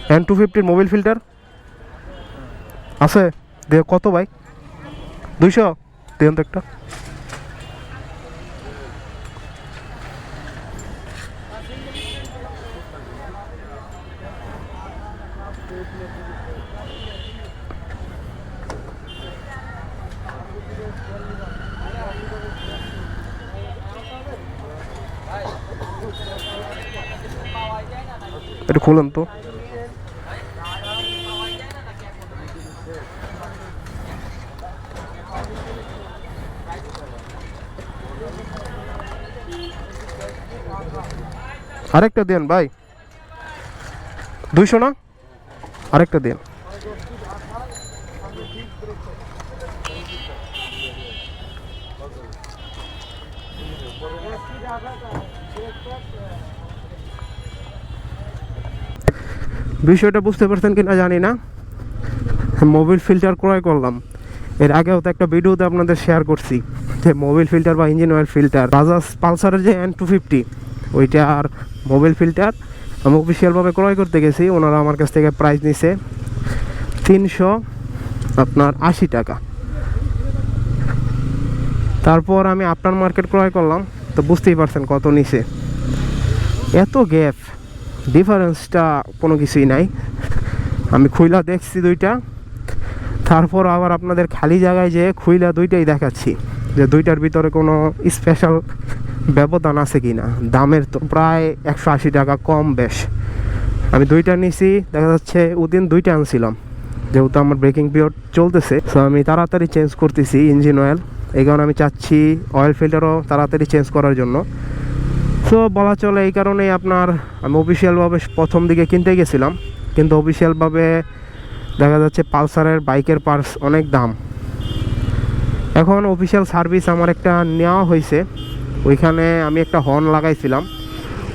N250 Mobil filter আছে? দেখ কত ভাই? 200 দেন তো একটা। এটা খুলেন তো। আরেকটা দেন ভাই, 200 না? আরেকটা দেন। বিষয়টা বুঝতে পারছেন কিনা জানি না। মোবিল ফিল্টার ক্রয় করলাম, এর আগেও তো একটা ভিডিওতে আপনাদের শেয়ার করছি যে মোবিল ফিল্টার বা ইঞ্জিন অয়েল ফিল্টার বাজাজ পালসারের যে N250 ওইটা আর মোবিল ফিল্টার আমি অফিসিয়ালভাবে ক্রয় করতে গেছি। ওনারা আমার কাছ থেকে প্রাইস নিছে 380 টাকা। তারপর আমি আফটার মার্কেট ক্রয় করলাম, তো বুঝতেই পারছেন কত নিছে। এত গ্যাপ, ডিফারেন্সটা কোনো কিছুই নাই। আমি খুইলা দেখছি দুইটা, তারপর আবার আপনাদের খালি জায়গায় যে খুইলা দুইটাই দেখাচ্ছি যে দুইটার ভিতরে কোনো স্পেশাল ব্যবধান আছে কি না। দামের তো প্রায় 180 টাকা কম বেশ। আমি দুইটা নিছি, দেখা যাচ্ছে ওদিন দুইটা আনছিলাম, যেহেতু আমার ব্রেকিং পিরিয়ড চলতেছে, সো আমি তাড়াতাড়ি চেঞ্জ করতেছি ইঞ্জিন অয়েল। এই কারণে আমি চাচ্ছি অয়েল ফিল্টারও তাড়াতাড়ি চেঞ্জ করার জন্য। সো বলা চলে এই কারণেই আপনার আমি অফিসিয়ালভাবে প্রথম দিকে কিনতে গেছিলাম, কিন্তু অফিসিয়ালভাবে দেখা যাচ্ছে পালসারের বাইকের পার্টস অনেক দাম। এখন অফিসিয়াল সার্ভিস আমার একটা নেওয়া হয়েছে, ওইখানে আমি একটা হর্ন লাগাইছিলাম।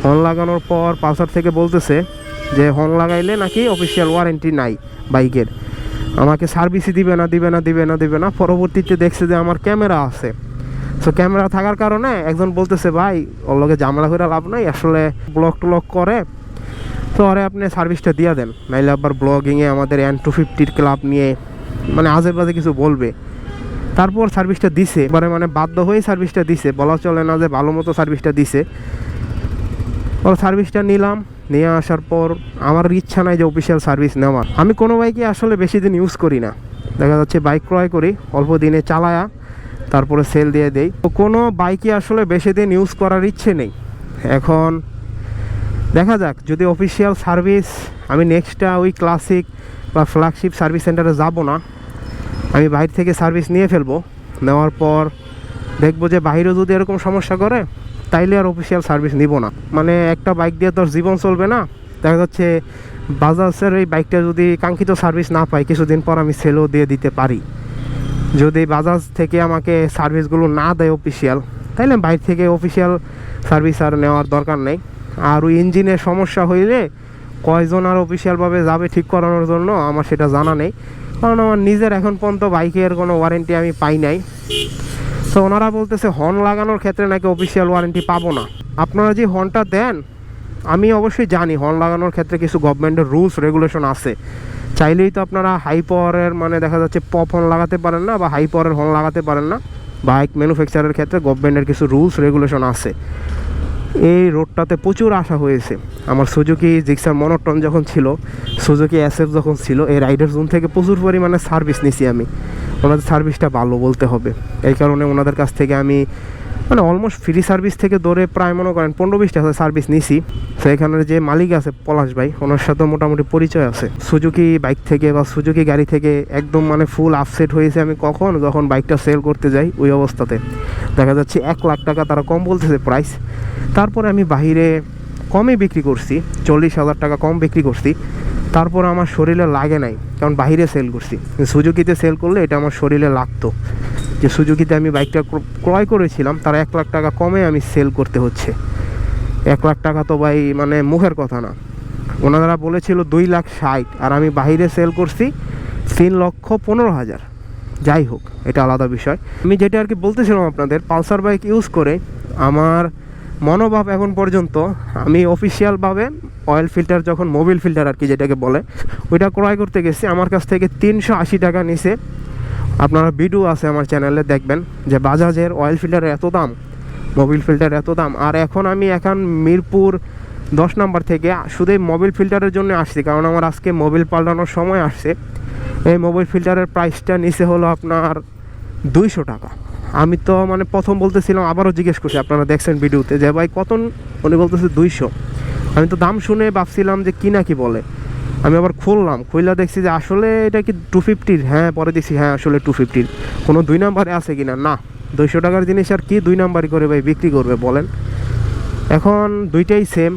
হর্ন লাগানোর পর পালসার থেকে বলতেছে যে হর্ন লাগাইলে নাকি অফিসিয়াল ওয়ারেন্টি নাই বাইকের, আমাকে সার্ভিসই দিবে না। পরবর্তীতে দেখছে যে আমার ক্যামেরা আছে, সো ক্যামেরা থাকার কারণে একজন বলতেছে ভাই ওর লগে ঝামেলা করে লাভ নাই, আসলে ব্লক টুলক করে তো আরে আপনি সার্ভিসটা দিয়ে দেন, নাইলে আবার ব্লগিংয়ে আমাদের N250 ক্লাব নিয়ে মানে আজে বাজে কিছু বলবে। তারপর সার্ভিসটা দিছে, এবারে মানে বাধ্য হয়েই সার্ভিসটা দিছে, বলা চলে না যে ভালো মতো সার্ভিসটা দিছে। ওর সার্ভিসটা নিলাম, নিয়ে আসার পর আমার ইচ্ছা নাই যে অফিসিয়াল সার্ভিস নেওয়ার। আমি কোনো বাইকে আসলে বেশি দিন ইউজ করি না, দেখা যাচ্ছে বাইক ক্রয় করি অল্প দিনে চালায়া তারপরে সেল দিয়ে দেই। তো কোনো বাইকে আসলে বেশি দিন ইউজ করার ইচ্ছে নেই। এখন দেখা যাক, যদি অফিসিয়াল সার্ভিস আমি নেক্সটটা ওই ক্লাসিক বা ফ্ল্যাগশিপ সার্ভিস সেন্টারে যাব না, আমি বাইরে থেকে সার্ভিস নিয়ে ফেলবো। নেওয়ার পর দেখবো যে বাইরেও যদি এরকম সমস্যা করে তাইলে আর অফিসিয়াল সার্ভিস নিব না। মানে একটা বাইক দিয়ে তোর জীবন চলবে না। দেখা যাচ্ছে বাজাজের এই বাইকটা যদি কাঙ্ক্ষিত সার্ভিস না পাই, কিছুদিন পর আমি সেলও দিয়ে দিতে পারি। যদি বাজাজ থেকে আমাকে সার্ভিসগুলো না দেয় অফিসিয়াল, তাইলে বাইরে থেকে অফিসিয়াল সার্ভিস আর নেওয়ার দরকার নেই। আর ওই ইঞ্জিনের সমস্যা হইলে কয়জন আর অফিসিয়ালভাবে যাবে ঠিক করানোর জন্য আমার সেটা জানা নেই, কারণ আমার নিজের এখন পর্যন্ত বাইকের কোনো ওয়ারেন্টি আমি পাই নাই। তো ওনারা বলতেছে হর্ন লাগানোর ক্ষেত্রে নাকি অফিসিয়াল ওয়ারেন্টি পাবো না। আপনারা যে হর্নটা দেন, আমি অবশ্যই জানি হর্ন লাগানোর ক্ষেত্রে কিছু গভর্নমেন্টের রুলস রেগুলেশন আছে। চাইলেই তো আপনারা হাই পাওয়ারের মানে দেখা যাচ্ছে পপ হর্ন লাগাতে পারেন না, বা হাই পাওয়ারের হর্ন লাগাতে পারেন না। বাইক ম্যানুফ্যাকচারের ক্ষেত্রে গভর্নমেন্টের কিছু রুলস রেগুলেশন আছে। এই রোডটাতে প্রচুর আসা হয়েছে। আমার সুজুকি জিক্সার মনোটন যখন ছিল, সুজুকি SF যখন ছিল, এই রাইডার জোন থেকে প্রচুর পরিমাণে সার্ভিস নিছি আমি। ওনাদের সার্ভিসটা ভালো বলতে হবে, এই কারণে ওনাদের কাছ থেকে আমি মানে অলমোস্ট ফ্রি সার্ভিস থেকে ধরে প্রায় মনে করেন 15-20 টাকা সার্ভিস নিছি। তো এখানের যে মালিক আছে পলাশ ভাই, ওনার সাথে মোটামুটি পরিচয় আছে। সুজুকি বাইক থেকে বা সুজুকি গাড়ি থেকে একদম মানে ফুল আপসেট হয়েছে আমি যখন বাইকটা সেল করতে যাই। ওই অবস্থাতে দেখা যাচ্ছে 1 লাখ টাকা তারা কম বলতেছে প্রাইস। তারপরে আমি বাহিরে কমে বিক্রি করছি, 40,000 টাকা কম বিক্রি করছি। তারপর আমার শরীরে লাগে নাই, কারণ বাহিরে সেল করছি। সুজুকিতে সেল করলে এটা আমার শরীরে লাগতো, যে সুজুকিতে আমি বাইকটা ক্রয় করেছিলাম তার 1 লাখ টাকা কমে আমি সেল করতে হচ্ছে। 1 লাখ টাকা তো ভাই মানে মুখের কথা না। ওনারা বলেছিল 2,60,000, আর আমি বাহিরে সেল করছি 3,15,000। যাই হোক, এটা আলাদা বিষয়। আমি যেটা আর কি বলতেছিলাম আপনাদের, পালসার বাইক ইউজ করে আমার মনোভাব এখন পর্যন্ত আমি অফিসিয়ালভাবে অয়েল ফিল্টার যখন মোবিল ফিল্টার আর কি যেটাকে বলে ওইটা ক্রয় করতে গেছি, আমার কাছ থেকে 380 টাকা নিছে। আপনারা ভিডিও আছে আমার চ্যানেলে দেখবেন যে বাজাজের অয়েল ফিল্টারের এত দাম, মোবিল ফিল্টার এত দাম। আর এখন মিরপুর 10 নম্বর থেকে শুধু এই মোবিল ফিল্টারের জন্য আসছি, কারণ আমার আজকে মোবিল পাল্টানোর সময় আসছে। এই মোবিল ফিল্টারের প্রাইসটা নিচে হলো আপনার 200 টাকা। আমি তো মানে প্রথম বলতেছিলাম, আবারও জিজ্ঞেস করছি, আপনারা দেখছেন ভিডিওতে যে ভাই কত, উনি বলতেছে 200। আমি তো দাম শুনে ভাবছিলাম যে কি না কি বলে। আমি আবার খুললা দেখছি যে আসলে এটা কি 250। হ্যাঁ, পরে দেখছি হ্যাঁ আসলে 250। কোনো 2 নাম্বারে আছে কিনা, না 200 টাকার জিনিস আর কি 2 নাম্বারই করে ভাই বিক্রি করবে বলেন। এখন দুইটাই সেম,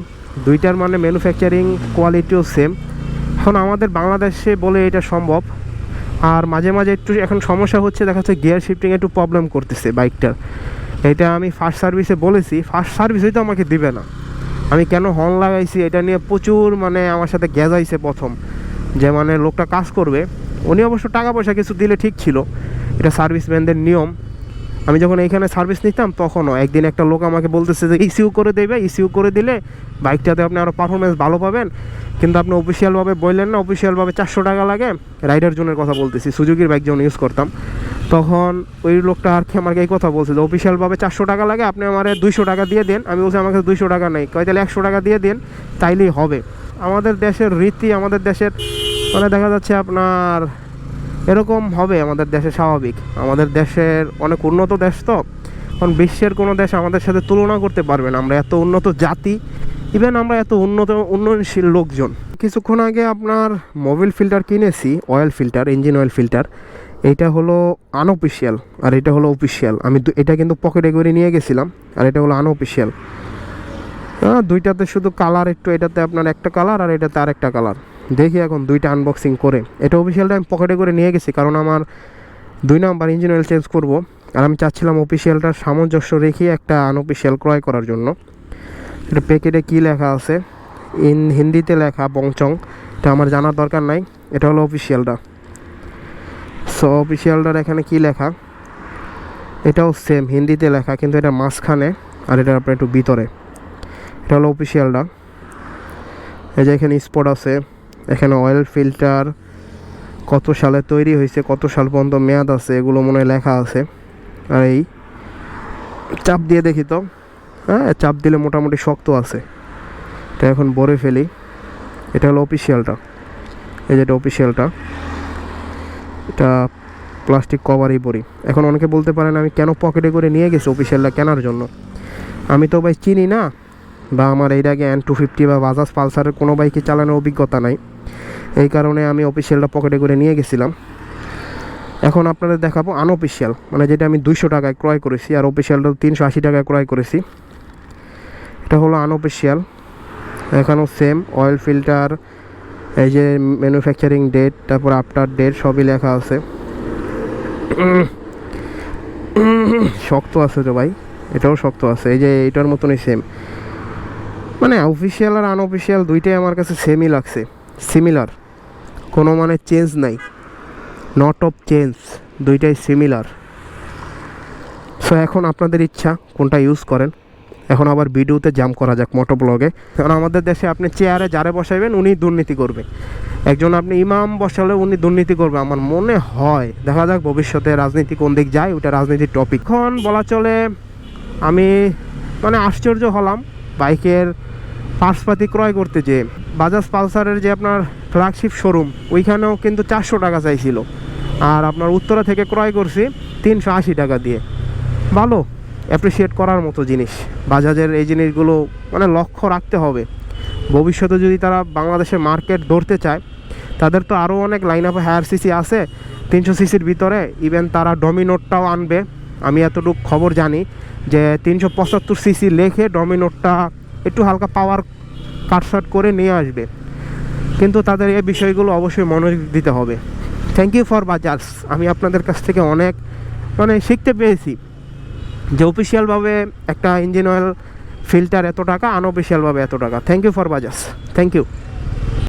দুইটার মানে ম্যানুফ্যাকচারিং কোয়ালিটিও সেম। এখন আমাদের বাংলাদেশে বলে এটা সম্ভব। আর মাঝে মাঝে একটু এখন সমস্যা হচ্ছে, দেখা যাচ্ছে গিয়ার শিফটিং একটু প্রবলেম করতেছে বাইকটার। এটা আমি ফার্স্ট সার্ভিসে বলেছি, ফার্স্ট সার্ভিসেই তো আমাকে দিবে না। আমি কেন হর্ন লাগাইছি এটা নিয়ে প্রচুর মানে আমার সাথে গেজাইছে প্রথম, যে মানে লোকটা কাজ করবে। উনি অবশ্য টাকা পয়সা কিছু দিলে ঠিক ছিল, এটা সার্ভিসম্যানদের নিয়ম। আমি যখন এইখানে সার্ভিস নিতাম তখনও একদিন একটা লোক আমাকে বলতেছে যে ইসিউ করে দেবে, ইসিউ করে দিলে বাইকটাতে আপনি আরও পারফরমেন্স ভালো পাবেন, কিন্তু আপনি অফিসিয়ালভাবে বললেন না, অফিসিয়ালভাবে 400 টাকা লাগে। রাইডার জোনের কথা বলতেছি, সুজুকির বাইক যখন ইউজ করতাম তখন ওই লোকটা আর কি আমাকে এই কথা বলছে যে অফিসিয়ালভাবে 400 টাকা লাগে, আপনি আমার 200 টাকা দিয়ে দেন। আমি বলছি আমার কাছে 200 টাকা নেই। কয় তাহলে 100 টাকা দিয়ে দেন, তাইলেই হবে। আমাদের দেশের রীতি, আমাদের দেশের মানে দেখা যাচ্ছে আপনার এরকম হবে, আমাদের দেশে স্বাভাবিক। আমাদের দেশের অনেক উন্নত দেশ তো, কারণ বিশ্বের কোনো দেশ আমাদের সাথে তুলনা করতে পারবে না। আমরা এত উন্নত জাতি, ইভেন আমরা এত উন্নয়নশীল লোকজন। কিছুক্ষণ আগে আপনার মোবিল ফিল্টার কিনেছি, oil filter, engine oil filter. এইটা হলো আনঅফিসিয়াল আর এটা হলো অফিসিয়াল। আমি এটা কিন্তু পকেটে করে নিয়ে গেছিলাম, আর এটা হলো আনঅফিসিয়াল। দুইটাতে শুধু কালার একটু, এটাতে আপনার একটা কালার আর এটাতে আরেকটা কালার। দেখি এখন দুইটা আনবক্সিং করে। এটা অফিসিয়ালটা আমি পকেটে করে নিয়ে গেছি, কারণ আমার 2 নাম্বার ইঞ্জিন অয়েল চেঞ্জ করব। আর আমি চাচ্ছিলাম অফিসিয়ালটার সামঞ্জস্য রেখে একটা আনঅফিসিয়াল ক্রয় করার জন্য। এটা প্যাকেটে কী লেখা আছে, হিন্দিতে লেখা বংচং, এটা আমার জানার দরকার নাই। এটা হলো অফিসিয়ালটা। সো অফিসিয়ালটার এখানে কি লেখা, এটাও সেম হিন্দিতে লেখা, কিন্তু এটা মাঝখানে আর এটা আপনার একটু ভিতরে। এটা হলো অফিসিয়ালটা। এই যে এখানে স্পট আছে, এখানে অয়েল ফিল্টার কত সালে তৈরি হয়েছে, কত সাল পর্যন্ত মেয়াদ আছে, এগুলো মনে হয় লেখা আছে। আর এই চাপ দিয়ে দেখি তো, হ্যাঁ চাপ দিলে মোটামুটি শক্ত আছে। এটা এখন ভরে ফেলি। এটা হলো অফিসিয়ালটা, এই যেটা অফিসিয়ালটা, এটা প্লাস্টিক কভারই পরি। এখন অনেকে বলতে পারেন আমি কেন পকেটে করে নিয়ে গেছি অফিসিয়ালটা কেনার জন্য। আমি তো ভাই চিনি না, বা আমার এর আগে N250 বা বাজাজ পালসারের কোনো বাইকে চালানোর অভিজ্ঞতা নাই, এই কারণে আমি অফিসিয়ালটা পকেটে করে নিয়ে গেছিলাম। এখন আপনাদের দেখাবো আনঅফিসিয়াল, মানে যেটা আমি 200 টাকায় ক্রয় করেছি, আর অফিসিয়ালটা 380 টাকায় ক্রয় করেছি। এটা হলো আনঅফিসিয়াল। এখানেও সেম অয়েল ফিল্টার, এই যে ম্যানুফ্যাকচারিং ডেট, তারপর আফটার ডেট সবই লেখা আছে। শক্ত আছে তো ভাই, এটাও শক্ত আছে। এই যে এটার মতনই সেম, মানে অফিসিয়াল আর আনঅফিসিয়াল দুইটাই আমার কাছে সেমই লাগছে, সিমিলার, কোনো মানে চেঞ্জ নাই, নট অফ চেঞ্জ, দুইটাই সিমিলার। সো এখন আপনাদের ইচ্ছা কোনটা ইউজ করেন। এখন আবার ভিডিওতে জাম করা যাক মোটো ব্লগে। কারণ আমাদের দেশে আপনি চেয়ারে যারে বসাইবেন উনি দুর্নীতি করবে, একজন আপনি ইমাম বসালে উনি দুর্নীতি করবে। আমার মনে হয় দেখা যাক ভবিষ্যতে রাজনীতি কোন দিক যায়, ওটা রাজনীতির টপিক। এখন বলা চলে আমি মানে আশ্চর্য হলাম বাইকের পার্টসপাতি ক্রয় করতে, যে বাজাজ পালসারের যে আপনার ফ্ল্যাগশিপ শোরুম ওইখানেও কিন্তু 400 টাকা চাইছিল, আর আপনার উত্তরা থেকে ক্রয় করছি 380 টাকা দিয়ে। ভালো, অ্যাপ্রিসিয়েট করার মতো জিনিস। বাজাজের এই জিনিসগুলো মানে লক্ষ্য রাখতে হবে। ভবিষ্যতে যদি তারা বাংলাদেশের মার্কেট ধরতে চায়, তাদের তো আরও অনেক লাইন আপ হায়ার সিসি আছে 300 সিসির ভিতরে। ইভেন তারা ডমিনোরটাও আনবে, আমি এতটুকু খবর জানি যে 375 সিসি লেখে ডমিনোরটা একটু হালকা পাওয়ার কাটশট করে নিয়ে আসবে। কিন্তু তাদের এই বিষয়গুলো অবশ্যই মনোযোগ দিতে হবে। Thank you for Bajaj. আমি আপনাদের কাছ থেকে অনেক মানে শিখতে পেরেছি যে অফিসিয়ালভাবে একটা ইঞ্জিন অয়েল ফিল্টার এত টাকা, আনঅফিসিয়ালভাবে এত টাকা। Thank you for Bajaj, thank you.